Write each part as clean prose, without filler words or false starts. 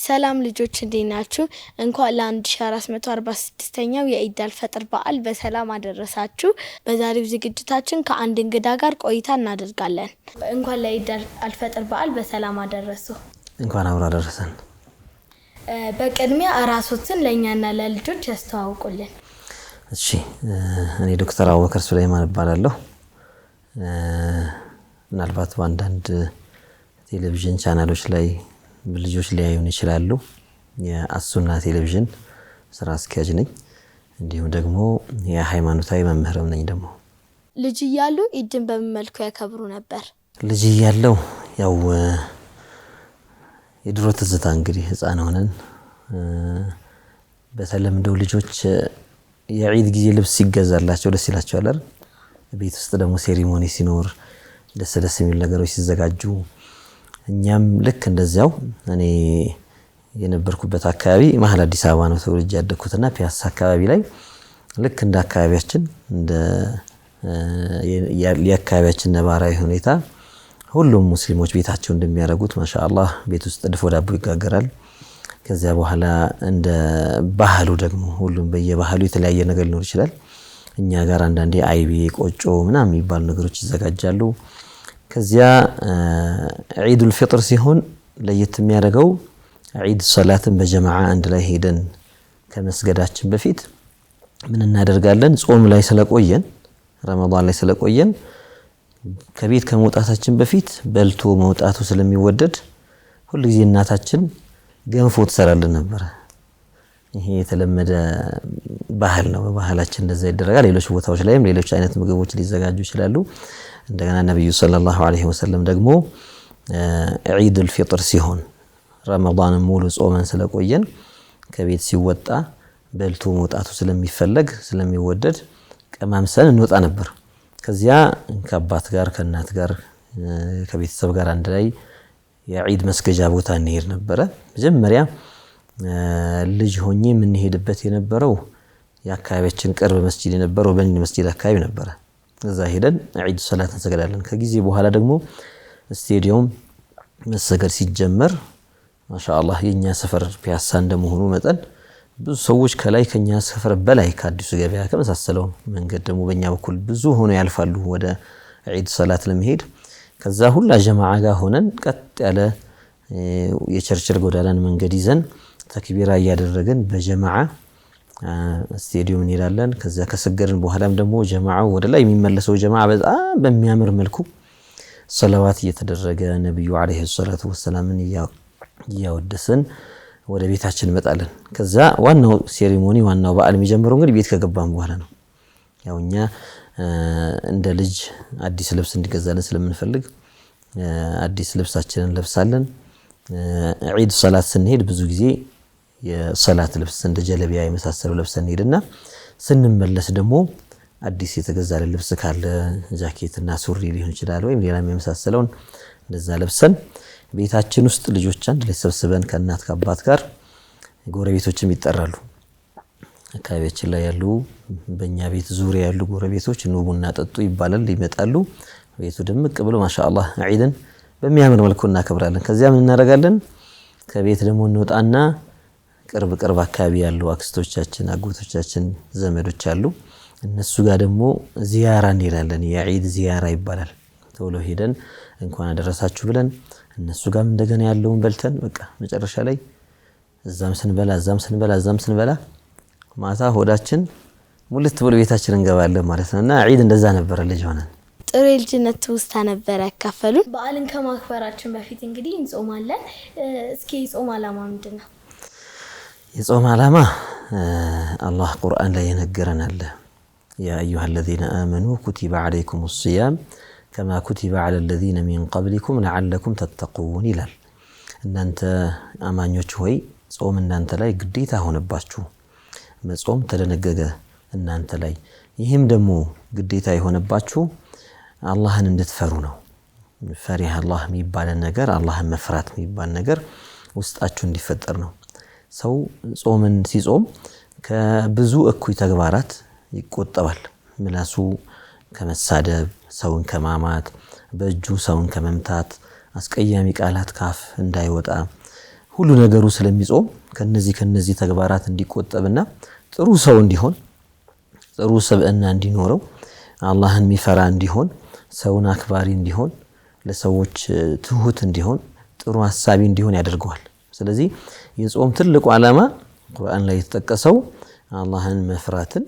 ሰላም ልጆች እንዴት ናችሁ? እንኳን ለ1446ኛው የኢድ አልፈጥር በዓል በሰላም አደረሳችሁ። በዛሬው ዝግጅታችን ከአንድ እንግዳ ጋር ቆይታ እናደርጋለን። እንኳን ለኢድ አልፈጥር በዓል በሰላም አደረሱ። እንኳን አብሮ አደረሰን። በቅድሚያ ራስዎትን ለኛና ለልጆች ያስተዋውቁልን። እሺ፣ እኔ ዶክተር አቡበከር ሱለይማን እባላለሁ። ምናልባት በአንዳንድ ቴሌቪዥን ቻናሎች ላይ ልጆች ሊያዩን ይችላሉ። የአሱና ቴሌቪዥን ስራ አስኪያጅ ነኝ። እንዲሁም ደግሞ የሃይማኖታዊ መምህርም ነኝ። ደግሞ ልጅ እያሉ ኢድን በምን መልኩ ያከብሩ ነበር? ልጅ እያለሁ ያው የድሮ ትዝታ እንግዲህ ህፃን ሆነን በተለምዶ ልጆች የዒድ ጊዜ ልብስ ሲገዛላቸው ደስ ይላቸዋል አይደል? ቤት ውስጥ ደግሞ ሴሪሞኒ ሲኖር ደስ የሚሉ ነገሮች ሲዘጋጁ እኛም ልክ እንደዚያው እኔ የነበርኩበት አካባቢ መሀል አዲስ አበባ ነው ተወልጄ ያደኩትና ፒያሳ አካባቢ ላይ ልክ እንደ አካባቢያችን እንደ የአካባቢያችን ነባራዊ ሁኔታ ሁሉም ሙስሊሞች ቤታቸው እንደሚያደርጉት ማሻአላህ ቤት ውስጥ ድፎ ዳቦ ይጋገራል። ከዚያ በኋላ እንደ ባህሉ ደግሞ ሁሉም በየባህሉ የተለያየ ነገር ሊኖር ይችላል። እኛ ጋር አንዳንዴ አይቤ ቆጮ ምናምን የሚባሉ ነገሮች ይዘጋጃሉ። ከዚያ ዒዱል ፊጥር ሲሆን ለየት የሚያደርገው ዒድ ሶላትን በጀማዓ አንድ ላይ ሄደን ከመስገዳችን በፊት ምን እናደርጋለን? ጾም ላይ ስለቆየን ረመዳን ላይ ስለቆየን ከቤት ከመውጣታችን በፊት በልቶ መውጣቱ ስለሚወደድ ሁሉ ጊዜ እናታችን ገንፎ ትሰራልን ነበር። ይሄ የተለመደ ባህል ነው። በባህላችን እንደዛ ይደረጋል። ሌሎች ቦታዎች ላይም ሌሎች አይነት ምግቦች ሊዘጋጁ ይችላሉ። እንደገና ነብዩ ሰለላሁ ዐለይሂ ወሰለም ደግሞ ዒዱል ፊጥር ሲሆን ረመዳን ሙሉ ጾመን ስለቆየን ከቤት ሲወጣ በልቶ መውጣቱ ስለሚፈለግ ስለሚወደድ ቀማምሰን እንወጣ ነበር። ከዚያ ከአባት ጋር ከእናት ጋር ከቤተሰብ ጋር አንድ ላይ የዒድ መስገጃ ቦታ እንሄድ ነበረ። መጀመሪያ ልጅ ሆኜ የምንሄድበት የነበረው የአካባቢያችን ቅርብ መስጂድ የነበረው በኒ መስጂድ አካባቢ ነበረ። እዛ ሄደን ዒድ ሶላት እንሰግዳለን። ከጊዜ በኋላ ደግሞ ስቴዲየም መሰገድ ሲጀመር ማሻአላህ የኛ ሰፈር ፒያሳ እንደመሆኑ መጠን ብዙ ሰዎች ከላይ ከኛ ሰፈር በላይ ከአዲሱ ገበያ ከመሳሰለው መንገድ ደግሞ በእኛ በኩል ብዙ ሆኖ ያልፋሉ ወደ ዒድ ሶላት ለመሄድ። ከዛ ሁላ ጀማዓ ጋር ሆነን ቀጥ ያለ የቸርችል ጎዳናን መንገድ ይዘን ተክቢራ እያደረግን በጀማዓ ስቴዲየም እንሄዳለን። ከዛ ከሰገድን በኋላም ደግሞ ጀማዓው ወደ ላይ የሚመለሰው ጀማዓ በጣም በሚያምር መልኩ ሰላዋት እየተደረገ ነብዩ አለይሂ ሰላቱ ወሰላምን እያወደስን ወደ ቤታችን እንመጣለን። ከዛ ዋናው ሴሪሞኒ ዋናው በዓል የሚጀምረው እንግዲህ ቤት ከገባን በኋላ ነው። ያው እኛ እንደ ልጅ አዲስ ልብስ እንዲገዛልን ስለምንፈልግ አዲስ ልብሳችንን ለብሳለን። ዒድ ሶላት ስንሄድ ብዙ ጊዜ የሶላት ልብስ እንደ ጀለቢያ የመሳሰሉ ለብሰን እንሄድና ስንመለስ ደግሞ አዲስ የተገዛልን ልብስ ካለ ጃኬትና ሱሪ ሊሆን ይችላል ወይም ሌላም የመሳሰለውን እንደዛ ለብሰን ቤታችን ውስጥ ልጆች አንድ ላይ ሰብስበን ከእናት ከአባት ጋር ጎረቤቶችም ይጠራሉ። አካባቢያችን ላይ ያሉ በእኛ ቤት ዙሪያ ያሉ ጎረቤቶች ኑ ቡና ጠጡ ይባላል። ይመጣሉ። ቤቱ ድምቅ ብሎ ማሻአላህ ዒድን በሚያምር መልኩ እናከብራለን። ከዚያ ምን እናደርጋለን? ከቤት ደግሞ እንወጣና ቅርብ አካባቢ ያሉ አክስቶቻችን አጎቶቻችን ዘመዶች አሉ። እነሱ ጋር ደግሞ ዚያራ እንሄዳለን። የዒድ ዚያራ ይባላል። ቶሎ ሄደን እንኳን አደረሳችሁ ብለን እነሱ ጋር እንደገና ያለውን በልተን በቃ መጨረሻ ላይ እዛም ስንበላ ማታ ሆዳችን ሙልት ብሎ ቤታችን እንገባለን ማለት ነውና ዒድ እንደዛ ነበር ልጅ ሆነን። ጥሩ የልጅነት ውስታ ነበር ያካፈሉን። በዓልን ከማክበራችን በፊት እንግዲህ እንጾማለን። እስኪ የጾም ዓላማ ምንድነው? የጾም ዓላማ አላህ ቁርአን ላይ የነገረን አለ። ያ አዩሃ الذين آمنوا كتب عليكم الصيام كما كتب على الذين من قبلكم لعلكم تتقون ይላል። እናንተ አማኞች ሆይ ጾም እናንተ ላይ ግዴታ ሆነባችሁ። መጾም ተደነገገ እናንተ ላይ። ይህም ደግሞ ግዴታ የሆነባችሁ አላህን እንድትፈሩ ነው። ፈሪሃ አላህ የሚባል ነገር አላህን መፍራት የሚባል ነገር ውስጣችሁ እንዲፈጠር ነው። ሰው ጾምን ሲጾም ከብዙ እኩይ ተግባራት ይቆጠባል። ምላሱ ከመሳደብ፣ ሰውን ከማማት፣ በእጁ ሰውን ከመምታት፣ አስቀያሚ ቃላት ካፍ እንዳይወጣ ሁሉ ነገሩ ስለሚጾም ከነዚህ ተግባራት እንዲቆጠብና ጥሩ ሰው እንዲሆን ጥሩ ስብዕና እንዲኖረው አላህን የሚፈራ እንዲሆን ሰውን አክባሪ እንዲሆን ለሰዎች ትሁት እንዲሆን ጥሩ ሐሳቢ እንዲሆን ያደርገዋል። ስለዚህ የጾም ትልቁ ዓላማ ቁርአን ላይ የተጠቀሰው አላህን መፍራትን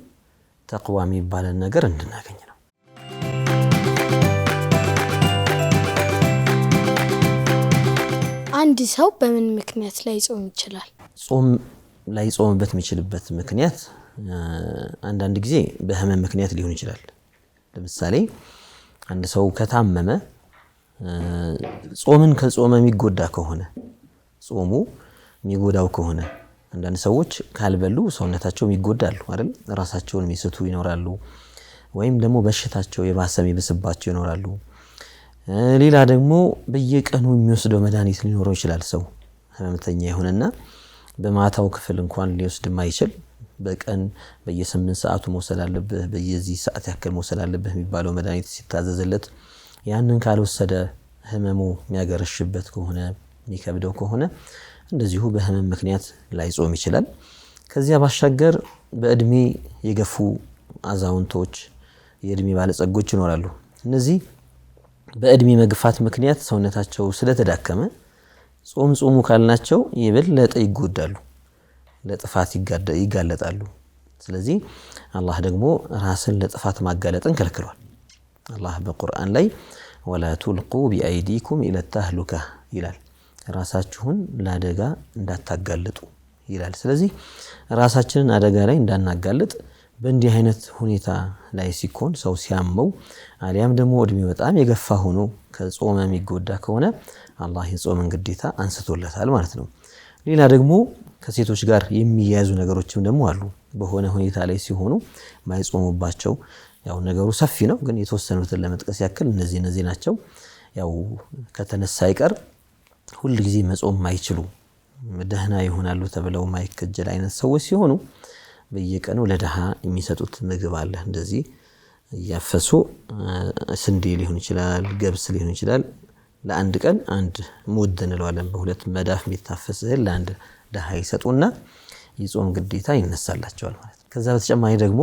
ተቅዋ የሚባልን ነገር እንድናገኝ ነው። አንድ ሰው በምን ምክንያት ላይ ጾም ይችላል? ጾም ላይ ጾምበት የሚችልበት ምክንያት አንዳንድ ጊዜ በህመም ምክንያት ሊሆን ይችላል። ለምሳሌ አንድ ሰው ከታመመ ጾምን ከጾመ የሚጎዳ ከሆነ ጾሙ የሚጎዳው ከሆነ አንዳንድ ሰዎች ካልበሉ ሰውነታቸው ይጎዳሉ አይደል? ራሳቸውን የሚስቱ ይኖራሉ፣ ወይም ደግሞ በሽታቸው የባሰ የሚብስባቸው ይኖራሉ። ሌላ ደግሞ በየቀኑ የሚወስደው መድኃኒት ሊኖረው ይችላል። ሰው ህመምተኛ ይሆንና በማታው ክፍል እንኳን ሊወስድ ማይችል በቀን በየ8 ሰዓቱ መውሰድ አለበት በየዚህ ሰዓት ያክል መውሰድ አለበት የሚባለው መድኃኒት ሲታዘዝለት ያንን ካልወሰደ ህመሙ የሚያገረሽበት ከሆነ የሚከብደው ከሆነ እንደዚሁ በህመም ምክንያት ላይጾም ይችላል። ከዚያ ባሻገር በእድሜ የገፉ አዛውንቶች የእድሜ ባለጸጎች ይኖራሉ። እነዚህ በእድሜ መግፋት ምክንያት ሰውነታቸው ስለተዳከመ ጾሙ ካልናቸው የበለጠ ይጎዳሉ፣ ለጥፋት ይጋለጣሉ። ስለዚህ አላህ ደግሞ ራስን ለጥፋት ማጋለጥን ከልክሏል። አላህ በቁርአን ላይ ወላ ቱልቁ ቢአይዲኩም ኢለ ተህሉካ ይላል። ራሳችሁን ለአደጋ እንዳታጋልጡ ይላል። ስለዚህ ራሳችንን አደጋ ላይ እንዳናጋልጥ በእንዲህ አይነት ሁኔታ ላይ ሲኮን ሰው ሲያመው አሊያም ደግሞ እድሜ በጣም የገፋ ሆኖ ከጾም የሚጎዳ ከሆነ አላህ የጾምን ግዴታ አንስቶለታል ማለት ነው። ሌላ ደግሞ ከሴቶች ጋር የሚያያዙ ነገሮችም ደግሞ አሉ። በሆነ ሁኔታ ላይ ሲሆኑ ማይጾሙባቸው ያው ነገሩ ሰፊ ነው፣ ግን የተወሰኑትን ለመጥቀስ ያክል እነዚህ ናቸው። ያው ከተነሳ አይቀር ሁሉ ጊዜ መጾም ማይችሉ ደህና ይሆናሉ ተብለው ማይከጀል አይነት ሰዎች ሲሆኑ በየቀኑ ለደሃ የሚሰጡት ምግብ አለ። እንደዚህ ያፈሱ ስንዴ ሊሆን ይችላል፣ ገብስ ሊሆን ይችላል። ለአንድ ቀን አንድ ሙድ እንለዋለን በሁለት መዳፍ የሚታፈስ እህል ለአንድ ደሃ ይሰጡና የጾም ግዴታ ይነሳላቸዋል ማለት ነው። ከዛ በተጨማሪ ደግሞ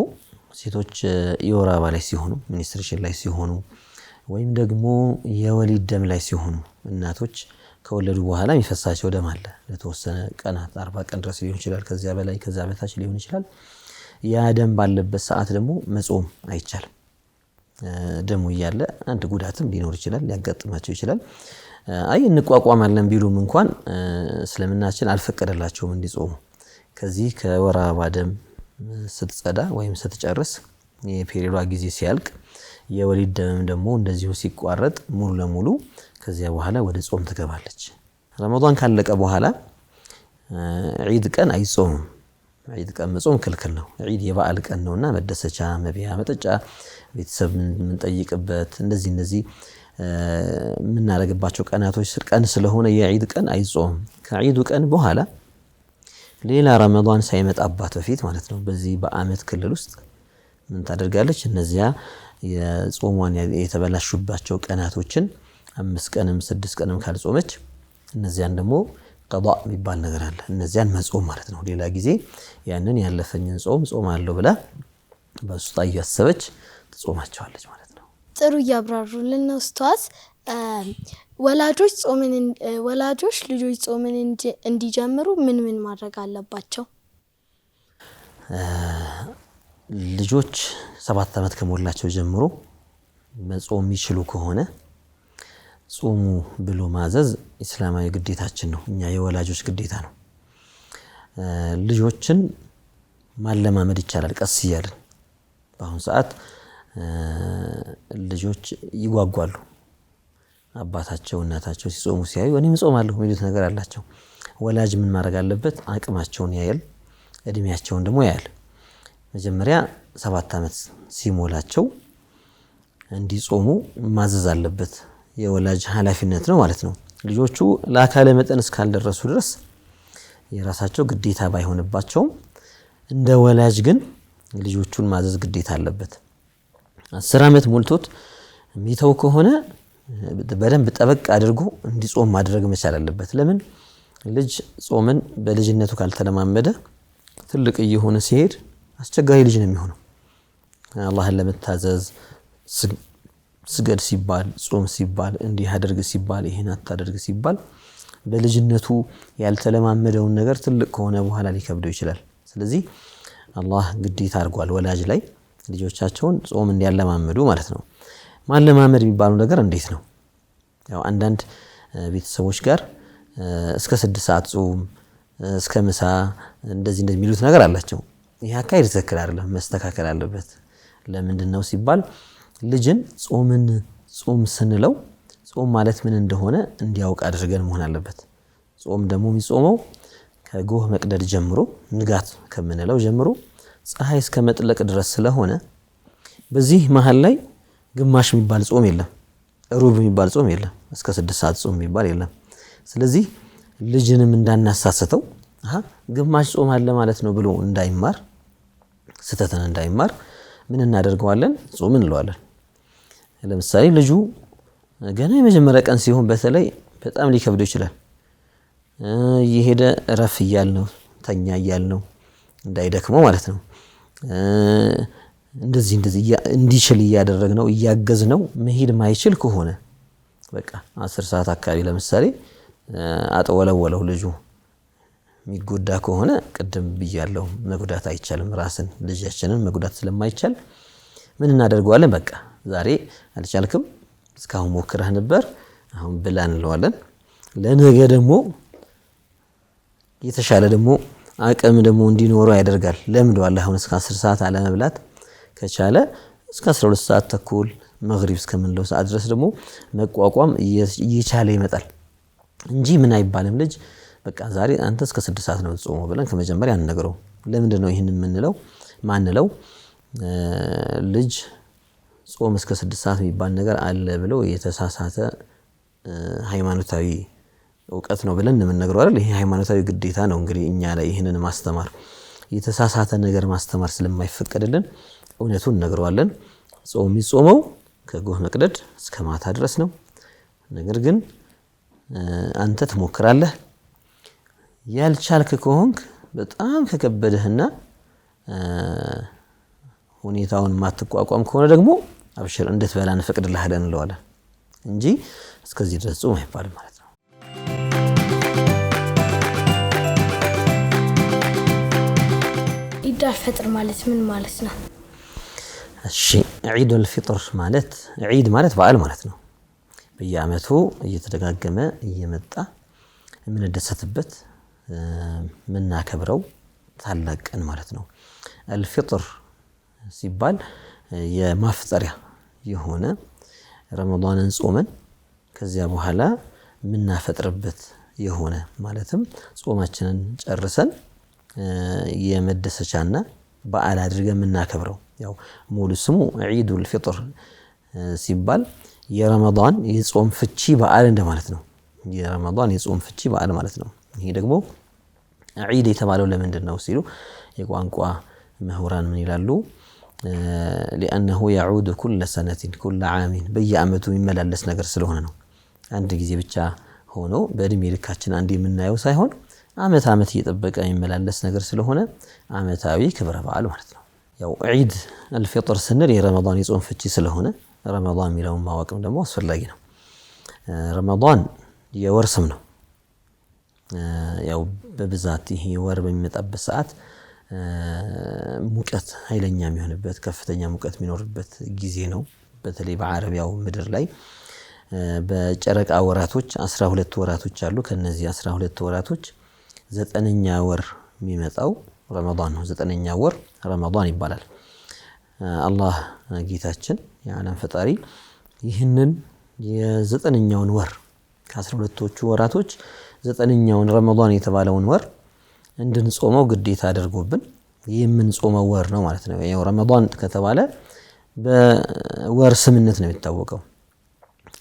ሴቶች የወር አበባ ላይ ሲሆኑ፣ ሚኒስትሬሽን ላይ ሲሆኑ፣ ወይም ደግሞ የወሊድ ደም ላይ ሲሆኑ እናቶች ከወለዱ በኋላ የሚፈሳቸው ደም አለ። ለተወሰነ ቀናት 40 ቀን ድረስ ሊሆን ይችላል፣ ከዚያ በላይ ከዛ በታች ሊሆን ይችላል። ያ ደም ባለበት ሰዓት ደግሞ መጾም አይቻልም። ደሙ እያለ አንድ ጉዳትም ሊኖር ይችላል፣ ሊያጋጥማቸው ይችላል። አይ እንቋቋማለን ቢሉም እንኳን እስልምናችን አልፈቀደላቸውም እንዲጾሙ። ከዚህ ከወር አበባ ደም ስትጸዳ ወይም ስትጨርስ የፔሪዮዷ ጊዜ ሲያልቅ የወሊድ ደምም ደግሞ እንደዚሁ ሲቋረጥ ሙሉ ለሙሉ ከዚያ በኋላ ወደ ጾም ትገባለች። ረመዳን ካለቀ በኋላ ዒድ ቀን አይጾምም። ዒድ ቀን መጾም ክልክል ነው። ዒድ የበዓል ቀን ነውና መደሰቻ፣ መብያ፣ መጠጫ፣ ቤተሰብ የምንጠይቅበት እንደዚህ የምናደርግባቸው ቀናቶች ቀን ስለሆነ የዒድ ቀን አይጾምም። ከዒዱ ቀን በኋላ ሌላ ረመዳን ሳይመጣባት በፊት ማለት ነው በዚህ በአመት ክልል ውስጥ ምን ታደርጋለች? እነዚያ የጾሟን የተበላሹባቸው ቀናቶችን 5 ቀንም 6 ቀንም ካልጾመች እነዚያን ደግሞ ቀዷ የሚባል ነገር አለ። እነዚያን መጾም ማለት ነው። ሌላ ጊዜ ያንን ያለፈኝን ጾም አለው ብላ በውስጧ እያሰበች ትጾማቸዋለች ማለት ነው። ጥሩ እያብራሩልን ነው ኡስታዝ። ወላጆች ልጆች ጾምን እንዲጀምሩ ምን ማድረግ አለባቸው? ልጆች 7 ዓመት ከሞላቸው ጀምሮ መጾም የሚችሉ ከሆነ ጾሙ ብሎ ማዘዝ እስላማዊ ግዴታችን ነው። እኛ የወላጆች ግዴታ ነው። ልጆችን ማለማመድ ይቻላል ቀስ እያልን። በአሁኑ ሰዓት ልጆች ይጓጓሉ። አባታቸው እናታቸው ሲጾሙ ሲያዩ እኔም ጾማለሁ የሚሉት ነገር አላቸው። ወላጅ ምን ማድረግ አለበት? አቅማቸውን ያያል፣ እድሜያቸውን ደግሞ ያያል። መጀመሪያ 7 ዓመት ሲሞላቸው እንዲጾሙ ማዘዝ አለበት። የወላጅ ኃላፊነት ነው ማለት ነው። ልጆቹ ለአካለ መጠን እስካልደረሱ ድረስ የራሳቸው ግዴታ ባይሆንባቸውም እንደ ወላጅ ግን ልጆቹን ማዘዝ ግዴታ አለበት። 10 ዓመት ሞልቶት የሚተው ከሆነ በደንብ ጠበቅ አድርጎ እንዲጾም ማድረግ መቻል አለበት። ለምን? ልጅ ጾምን በልጅነቱ ካልተለማመደ ትልቅ እየሆነ ሲሄድ አስቸጋሪ ልጅ ነው የሚሆነው። አላህን ለመታዘዝ ስገድ ሲባል፣ ጾም ሲባል፣ እንዲህ አድርግ ሲባል፣ ይሄን አታድርግ ሲባል በልጅነቱ ያልተለማመደውን ነገር ትልቅ ከሆነ በኋላ ሊከብደው ይችላል። ስለዚህ አላህ ግዴታ አድርጓል ወላጅ ላይ ልጆቻቸውን ጾም እንዲያለማመዱ ማለት ነው። ማለማመድ የሚባለው ነገር እንዴት ነው? ያው አንዳንድ ቤተሰቦች ጋር እስከ 6 ሰዓት ጾም እስከ ምሳ እንደዚህ የሚሉት ነገር አላቸው። ይሄ አካሄድ ትክክል አይደለም፣ መስተካከል አለበት። ለምንድነው ሲባል ልጅን ጾም ስንለው ጾም ማለት ምን እንደሆነ እንዲያውቅ አድርገን መሆን አለበት። ጾም ደግሞ የሚጾመው ከጎህ መቅደድ ጀምሮ ንጋት ከምንለው ጀምሮ ፀሐይ እስከ መጥለቅ ድረስ ስለሆነ በዚህ መሃል ላይ ግማሽ የሚባል ጾም የለም፣ ሩብ የሚባል ጾም የለም፣ እስከ 6 ሰዓት ጾም የሚባል የለም። ስለዚህ ልጅንም እንዳናሳስተው ግማሽ ጾም አለ ማለት ነው ብሎ እንዳይማር፣ ስተተን እንዳይማር ምን እናደርገዋለን? ጾም እንለዋለን። ለምሳሌ ልጁ ገና የመጀመሪያ ቀን ሲሆን በተለይ በጣም ሊከብደው ይችላል። እየሄደ ረፍ እያልነው ተኛ እያልነው እንዳይደክመው ማለት ነው። እንደዚህ እንዲችል እያደረግነው እያገዝነው መሄድ ማይችል ከሆነ በቃ 10 ሰዓት አካባቢ ለምሳሌ አጠወለወለው ልጁ የሚጎዳ ከሆነ ቅድም ብያለሁ፣ መጉዳት አይቻልም። ራስን ልጃችንን መጉዳት ስለማይቻል ምን እናደርገዋለን? በቃ ዛሬ አልቻልክም፣ እስካሁን ሞክረህ ነበር፣ አሁን ብላ እንለዋለን። ለነገ ደግሞ የተሻለ ደግሞ አቅም ደግሞ እንዲኖረው ያደርጋል። ለምደዋል። አሁን እስከ 10 ሰዓት አለመብላት ከቻለ እስከ 12 ሰዓት ተኩል መግሪብ እስከምንለው ሰዓት ድረስ ደግሞ መቋቋም እየቻለ ይመጣል እንጂ ምን አይባልም ልጅ በቃ ዛሬ አንተ እስከ 6 ሰዓት ነው ጾመው ብለን ከመጀመሪያ አንነግረው። ለምንድን ነው ይሄን የምንለው? ማንለው ልጅ ጾም እስከ 6 ሰዓት የሚባል ነገር አለ ብለው የተሳሳተ ሃይማኖታዊ ዕውቀት ነው ብለን የምንነግረው አይደል? ይሄ ሃይማኖታዊ ግዴታ ነው እንግዲህ እኛ ላይ ይሄንን ማስተማር። የተሳሳተ ነገር ማስተማር ስለማይፈቀድልን እውነቱን እንነግረዋለን። ጾም የሚጾመው ከጎህ መቅደድ እስከ ማታ ድረስ ነው። ነገር ግን አንተ ትሞክራለህ። ያልቻልክ ከሆንክ በጣም ከከበደህና ሁኔታውን ማትቋቋም ከሆነ ደግሞ አብሽር እንድትበላ እንፈቅድልሃለን እንለዋለን እንጂ እስከዚህ ድረስ ጾም አይባልም ማለት ነው። ኢድ አልፈጥር ማለት ምን ማለት ነው? እሺ ዒድ አልፊጥር ማለት ዒድ ማለት በዓል ማለት ነው። በየዓመቱ እየተደጋገመ እየመጣ የምንደሰትበት ምናከብረው ታላቅ ቀን ማለት ነው። አልፊጥር ሲባል የማፍጠሪያ የሆነ ረመዳንን ጾመን ከዚያ በኋላ ምናፈጥርበት የሆነ ማለትም ጾማችንን ጨርሰን የመደሰቻና በዓል አድርገን ምናከብረው። ያው ሙሉ ስሙ ዒዱል ፊጥር ሲባል የረመዳን የጾም ፍቺ በዓል እንደማለት ነው። የረመዳን የጾም ፍቺ በዓል ማለት ነው። ይሄ ደግሞ ዒድ የተባለው ለምንድን ነው ሲሉ የቋንቋ ምሁራን ምን ይላሉ? لأنه يعود كل سنة كل عام በየዓመቱ የሚመላለስ ነገር ስለሆነ ነው። አንድ ጊዜ ብቻ ሆኖ በእድሜ ልካችን አንዴ የምናየው ሳይሆን ዓመት እየጠበቀ የሚመላለስ ነገር ስለሆነ ዓመታዊ ክብረ በዓል ማለት ነው። ያው ዒድ አልፊጥር ስንል የረመዳን የጾም ፍቺ ስለሆነ ረመዳን የሚለውን ማወቅም ደግሞ አስፈላጊ ነው። ረመዳን የወር ስም ነው። ያው በብዛት ይሄ ወር በሚመጣበት ሰዓት ሙቀት ኃይለኛ የሚሆንበት ከፍተኛ ሙቀት የሚኖርበት ጊዜ ነው። በተለይ በአረቢያው ምድር ላይ በጨረቃ ወራቶች 12 ወራቶች አሉ። ከነዚህ 12 ወራቶች 9ኛ ወር የሚመጣው ረመዳን ነው። 9ኛ ወር ረመዳን ይባላል። አላህ ጌታችን የዓለም ፈጣሪ ይህንን የ9ኛውን ወር ከ12ቶቹ ወራቶች 9ኛውን ረመዳን የተባለውን ወር እንድንጾመው ግዴታ አድርጎብን የምንጾመው ወር ነው ማለት ነው። ያው ረመዳን ከተባለ በወር ስምነት ነው የሚታወቀው።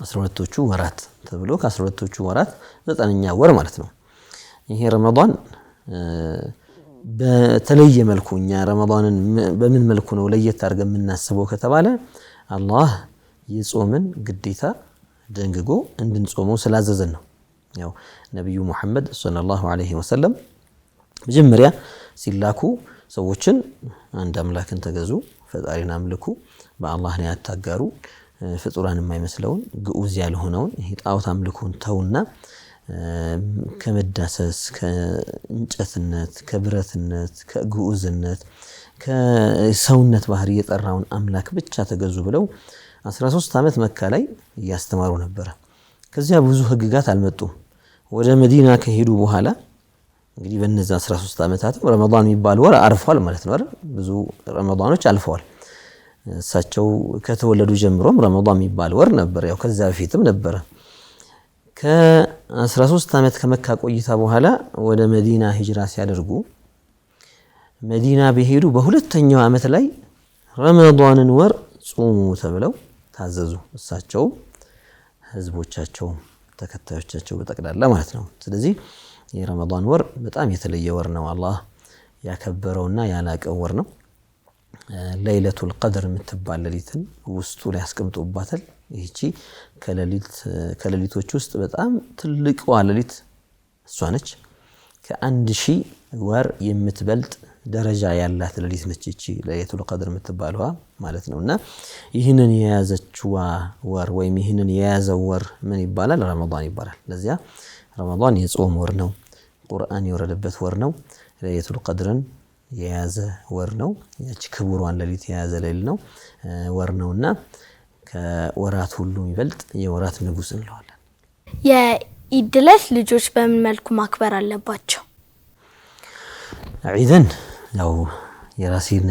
12ቶቹ ወራት ተብሎ ከ12ቶቹ ወራት 9ኛ ወር ማለት ነው። ይሄ ረመዳን በተለየ መልኩ እኛ ረመዳንን በምን መልኩ ነው ለየት አድርገን የምናስበው ከተባለ አላህ የጾምን ግዴታ ደንግጎ እንድንጾመው ስላዘዘን ነው። ያው ነብዩ መሐመድ ሰለላሁ ዐለይሂ ወሰለም መጀመሪያ ሲላኩ ሰዎችን አንድ አምላክን ተገዙ፣ ፈጣሪን አምልኩ፣ በአላህ ላይ አታጋሩ፣ ፍጡራን የማይመስለውን ግዑዝ ያልሆነውን ይሄ ጣዖት አምልኮን ተውና ከመዳሰስ ከእንጨትነት ከብረትነት ከግዑዝነት ከሰውነት ባህሪ የጠራውን አምላክ ብቻ ተገዙ ብለው 13 ዓመት መካ ላይ ያስተማሩ ነበር። ከዚያ ብዙ ህግጋት አልመጡም። ወደ መዲና ከሄዱ በኋላ እንግዲህ በእነዛ 13 ዓመታት ረመዳን የሚባል ወር አርፏል ማለት ነው አይደል? ብዙ ረመዳኖች አልፈዋል። እሳቸው ከተወለዱ ጀምሮም ረመዳን የሚባል ወር ነበር። ያው ከዛ በፊትም ነበር። ከ13 ዓመት ከመካ ቆይታ በኋላ ወደ መዲና ሂጅራ ሲያደርጉ መዲና በሄዱ በሁለተኛው ዓመት ላይ ረመዳንን ወር ጾሙ ተብለው ታዘዙ። እሳቸው ህዝቦቻቸው ተከታዮቻቸው በጠቅላላ ማለት ነው። ስለዚህ የረመዳን ወር በጣም የተለየ ወር ነው። አላህ ያከበረውና ያላቀው ወር ነው። ለይለቱል ቀድር የምትባል ሌሊትን ውስጡ ላይ ያስቀምጡባታል። ይህቺ ከሌሊቶች ውስጥ በጣም ትልቋ ሌሊት እሷ ነች። ከ1000 ወር የምትበልጥ ደረጃ ያላት ሌሊት ነች ይቺ ለይለቱል ቀድር የምትባለዋ ማለት ነውና ይህንን የያዘችዋ ወር ወይም ይህንን የያዘው ወር ምን ይባላል? ረመዳን ይባላል። ለዚያ ረመዳን የጾም ወር ነው። ቁርአን የወረደበት ወር ነው። ለይለቱል ቀድርን የያዘ ወር ነው። ያቺ ክቡሯን ሌሊት የያዘ ሌሊት ነው ወር ነውና ከወራት ሁሉ የሚበልጥ የወራት ንጉስ እንለዋለን። የኢድ ዕለት ልጆች በምን መልኩ ማክበር አለባቸው? ዒድን ያው የራሴን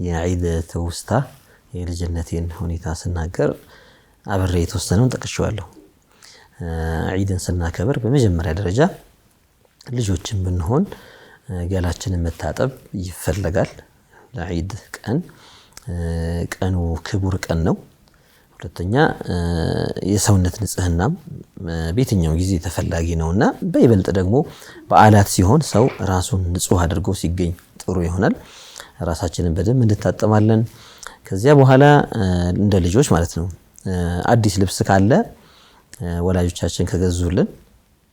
የዒድ ተውስታ የልጅነቴን ሁኔታ ስናገር አብሬ የተወሰነውን ጠቅሼዋለሁ። ዒድን ስናከብር በመጀመሪያ ደረጃ ልጆችን ብንሆን ገላችንን መታጠብ ይፈልጋል። ለዒድ ቀኑ ክቡር ቀን ነው። ሁለተኛ የሰውነት ንጽህናም በየትኛው ጊዜ ተፈላጊ ነውና በይበልጥ ደግሞ በዓላት ሲሆን ሰው ራሱን ንጹህ አድርጎ ሲገኝ ጥሩ ይሆናል። ራሳችንን በደንብ እንታጠማለን። ከዚያ በኋላ እንደ ልጆች ማለት ነው አዲስ ልብስ ካለ ወላጆቻችን ከገዙልን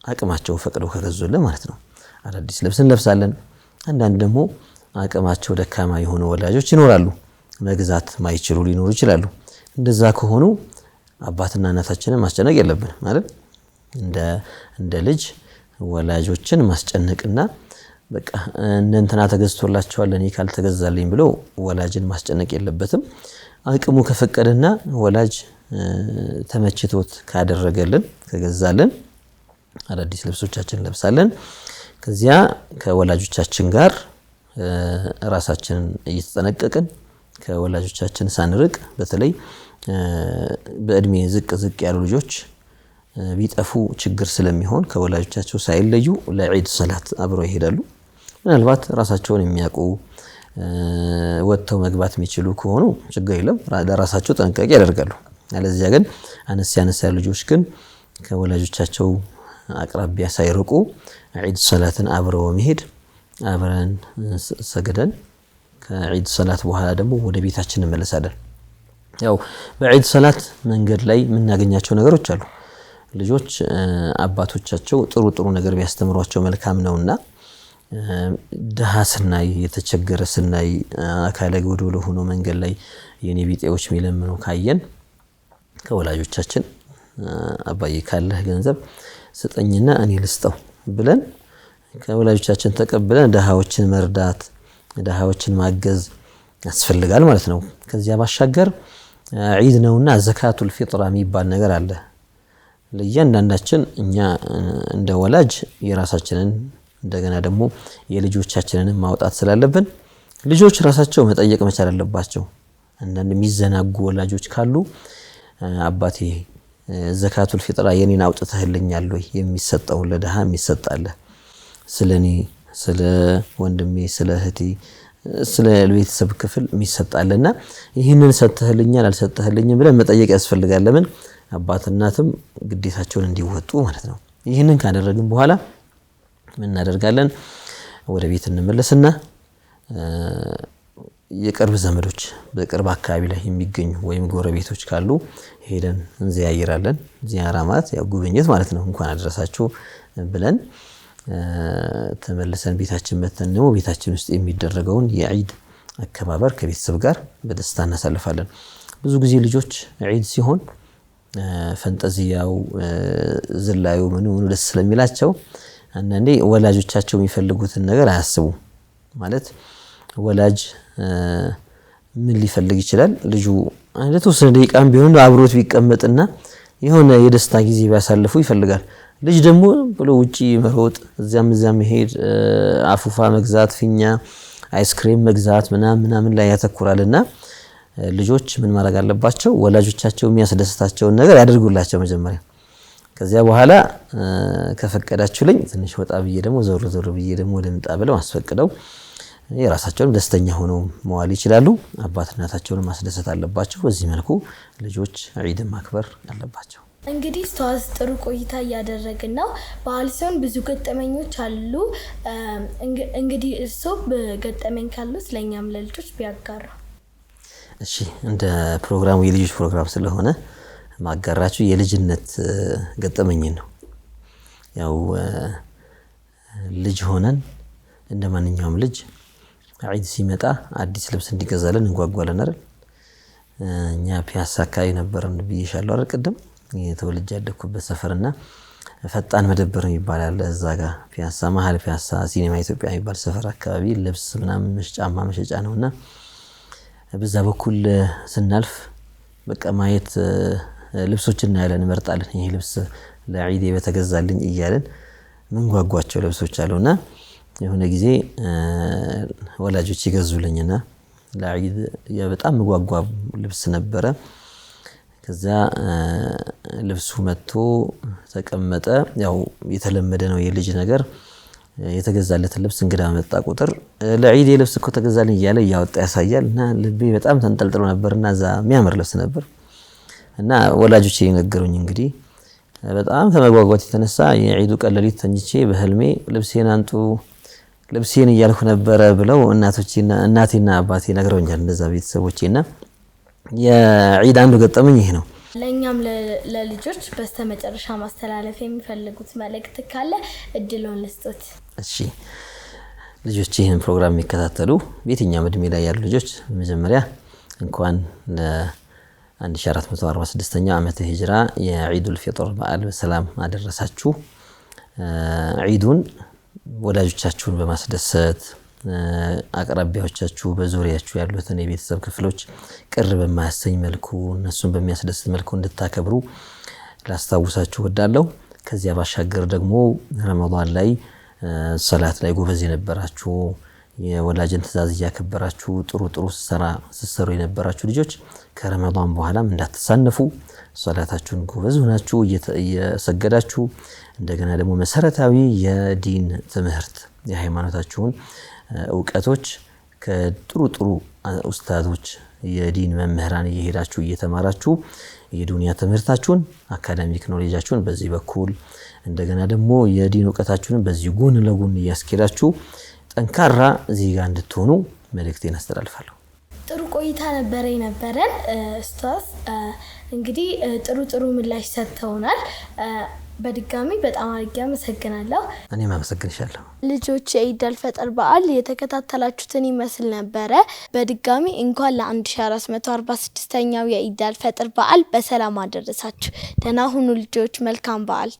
አቅማቸው ፈቅደው ከገዙልን ማለት ነው አዲስ ልብስ እንለብሳለን። አንዳንድ ደግሞ አቅማቸው ደካማ የሆኑ ወላጆች ይኖራሉ፣ መግዛት ማይችሉ ሊኖሩ ይችላሉ። እንደዛ ከሆኑ አባትና እናታችንን ማስጨነቅ የለብንም ማለት እንደ ልጅ ወላጆችን ማስጨነቅና በቃ እንትና ተገዝቶላቸዋል እኔ ካልተገዛልኝ ብሎ ወላጅን ማስጨነቅ የለበትም። አቅሙ ከፈቀደና ወላጅ ተመችቶት ካደረገልን ከገዛልን አዳዲስ ልብሶቻችንን ለብሳለን። ከዚያ ከወላጆቻችን ጋር ራሳችንን እየተጠነቀቅን ከወላጆቻችን ሳንርቅ በተለይ በእድሜ ዝቅ ያሉ ልጆች ቢጠፉ ችግር ስለሚሆን ከወላጆቻቸው ሳይለዩ ለዒድ ሰላት አብረው ይሄዳሉ። ምናልባት ራሳቸውን የሚያውቁ ወጥተው መግባት የሚችሉ ከሆኑ ችግር የለም፣ ለራሳቸው ጥንቃቄ ያደርጋሉ። አለዚያ ግን አነስ ያሉ ልጆች ግን ከወላጆቻቸው አቅራቢያ ሳይርቁ ዒድ ሰላትን አብረው መሄድ አብረን ሰግደን ከዒድ ሰላት በኋላ ደግሞ ወደ ቤታችን እንመለሳለን። ያው በዒድ ሰላት መንገድ ላይ የምናገኛቸው ነገሮች አሉ። ልጆች አባቶቻቸው ጥሩ ነገር ቢያስተምሯቸው መልካም ነውና ደሃ ስናይ የተቸገረ ስናይ አካለ ጎዶሎ ሆኖ መንገድ ላይ የኔ ቢጤዎች የሚለምኑ ካየን ከወላጆቻችን አባዬ ካለህ ገንዘብ ስጠኝና እኔ ልስጠው ብለን ከወላጆቻችን ተቀብለን ደሃዎችን መርዳት ደሃዎችን ማገዝ ያስፈልጋል ማለት ነው። ከዚያ ባሻገር ዒድ ነውና ዘካቱል ፊጥራ የሚባል ነገር አለ። ለእያንዳንዳችን እኛ እንደ ወላጅ የራሳችንን እንደገና ደግሞ የልጆቻችንን ማውጣት ስላለብን ልጆች ራሳቸው መጠየቅ መቻል አለባቸው። አንዳንድ የሚዘናጉ ወላጆች ካሉ አባቴ ዘካቱል ፊጥራ የኔን አውጥተህልኛል ወይ? የሚሰጠው ለደሃ የሚሰጣለ ስለኔ ስለ ወንድሜ ስለ እህቴ ስለ ቤተሰብ ክፍል የሚሰጣለና ይህንን ሰጥተህልኛል አልሰጠህልኝም ብለን መጠየቅ ያስፈልጋል። ለምን አባት እናትም ግዴታቸውን እንዲወጡ ማለት ነው። ይህንን ካደረግን በኋላ ምን እናደርጋለን? ወደ ቤት እንመለስና የቅርብ ዘመዶች በቅርብ አካባቢ ላይ የሚገኙ ወይም ጎረቤቶች ካሉ ሄደን እንዘያይራለን። ዚያራ ማለት ያው ጉብኝት ማለት ነው። እንኳን አደረሳችሁ ብለን ተመልሰን ቤታችን መተን ነው ቤታችን ውስጥ የሚደረገውን የዒድ አከባበር ከቤተሰብ ጋር በደስታ እናሳልፋለን። ብዙ ጊዜ ልጆች ዒድ ሲሆን ፈንጠዚያው ዝላዩ ምኑ ደስ ስለሚላቸው አንዳንዴ ወላጆቻቸው የሚፈልጉትን ነገር አያስቡም። ማለት ወላጅ ምን ሊፈልግ ይችላል? ልጁ ለተወሰነ ደቂቃም ቢሆን አብሮት ቢቀመጥና የሆነ የደስታ ጊዜ ቢያሳልፉ ይፈልጋል። ልጅ ደግሞ ብሎ ውጪ መሮጥ እዚያም መሄድ አፉፋ መግዛት ፊኛ አይስክሬም መግዛት ምናምን ላይ ያተኩራልና ልጆች ምን ማድረግ አለባቸው? ወላጆቻቸው የሚያስደስታቸውን ነገር ያደርጉላቸው መጀመሪያ። ከዚያ በኋላ ከፈቀዳችሁልኝ ትንሽ ወጣ ብዬ ደግሞ ዞር ብዬ ደግሞ ወደምጣ ብለው አስፈቅደው የራሳቸውን ደስተኛ ሆነው መዋል ይችላሉ። አባት እናታቸውን ማስደሰት አለባቸው። በዚህ መልኩ ልጆች ዒድን ማክበር አለባቸው። እንግዲህ ኡስታዝ ጥሩ ቆይታ እያደረግን ነው። በዓል ሲሆን ብዙ ገጠመኞች አሉ። እንግዲህ እርሶ በገጠመኝ ካሉት ለኛም ለልጆች ቢያጋራ። እሺ፣ እንደ ፕሮግራሙ የልጆች ፕሮግራም ስለሆነ ማጋራችሁ የልጅነት ገጠመኝ ነው። ያው ልጅ ሆነን እንደማንኛውም ልጅ ዒድ ሲመጣ አዲስ ልብስ እንዲገዛልን እንጓጓለን አይደል? እኛ ፒያሳ አካባቢ ነበርን ብዬሻለሁ አይደል? ቅድም የተወልጄ ያደኩበት ሰፈርና ፈጣን መደብር ይባላል። እዛ ጋር ፒያሳ መሀል ፒያሳ ሲኒማ ኢትዮጵያ የሚባል ሰፈር አካባቢ ልብስ ምናምን ጫማ መሸጫ ነውና በዛ በኩል ስናልፍ በቃ ማየት ልብሶችን እናያለን፣ እንመርጣለን። ይሄ ልብስ ለዒድ በተገዛልኝ እያለን ምን ጓጓቸው ልብሶች አሉና የሆነ ጊዜ ወላጆች ይገዙልኝና ለዒድ በጣም ጓጓ ልብስ ነበረ። ከዛ ልብሱ መጥቶ ተቀመጠ። ያው የተለመደ ነው የልጅ ነገር። የተገዛለት ልብስ እንግዳ መጣ ቁጥር ለዒድ ልብስ እኮ ተገዛልኝ እያለ ያወጣ ያሳያልና ልቤ በጣም ተንጠልጥሎ ነበርና እዛ የሚያምር ልብስ ነበር እና ወላጆቼ የነገሩኝ እንግዲህ በጣም ከመጓጓት የተነሳ የዒዱ ቀን ሌሊት ተኝቼ በህልሜ ልብሴን አንጡ ልብሴን እያልኩ ነበረ ብለው እናቴና አባቴ ነግረውኛል። እንደዛ ቤተሰቦቼና የዒድ አንዱ ገጠመኝ ይሄ ነው። ለኛም ለልጆች በስተመጨረሻ ማስተላለፍ የሚፈልጉት መልእክት ካለ እድሉን ልስጡት። እሺ፣ ልጆች ይህን ፕሮግራም የሚከታተሉ በየትኛውም እድሜ ላይ ያሉ ልጆች መጀመሪያ እንኳን ለ1446ኛው ዓመተ ሂጅራ የዒዱል ፊጥር በዓል በሰላም አደረሳችሁ። ዒዱን ወላጆቻችሁን በማስደሰት አቅራቢያዎቻችሁ በዙሪያችሁ ያሉትን የቤተሰብ ክፍሎች ቅር በማያሰኝ መልኩ እነሱን በሚያስደስት መልኩ እንድታከብሩ ላስታውሳችሁ ወዳለሁ። ከዚያ ባሻገር ደግሞ ረመዳን ላይ ሰላት ላይ ጎበዝ የነበራችሁ የወላጅን ትእዛዝ ያከበራችሁ ጥሩ ስትሰሩ የነበራችሁ ልጆች ከረመዳን በኋላም እንዳትሳነፉ ሰላታችሁን ጎበዝ ሆናችሁ እየሰገዳችሁ እንደገና ደግሞ መሰረታዊ የዲን ትምህርት የሃይማኖታችሁን እውቀቶች ከጥሩ ኡስታዞች የዲን መምህራን እየሄዳችሁ እየተማራችሁ የዱንያ ትምህርታችሁን አካዳሚክ ኖሌጃችሁን በዚህ በኩል እንደገና ደግሞ የዲን እውቀታችሁን በዚህ ጎን ለጎን እያስኬዳችሁ ጠንካራ ዜጋ እንድትሆኑ መልእክቴን አስተላልፋለሁ። ጥሩ ቆይታ ነበረን ኡስታዝ። እንግዲህ ጥሩ ምላሽ ሰጥተውናል። በድጋሚ በጣም አድርጌ አመሰግናለሁ። እኔም አመሰግንሻለሁ። ልጆች የኢድ አልፈጥር በዓል የተከታተላችሁትን ይመስል ነበረ። በድጋሚ እንኳን ለ1446ኛው የኢድ አልፈጥር በዓል በሰላም አደረሳችሁ። ደህና ሁኑ ልጆች። መልካም በዓል።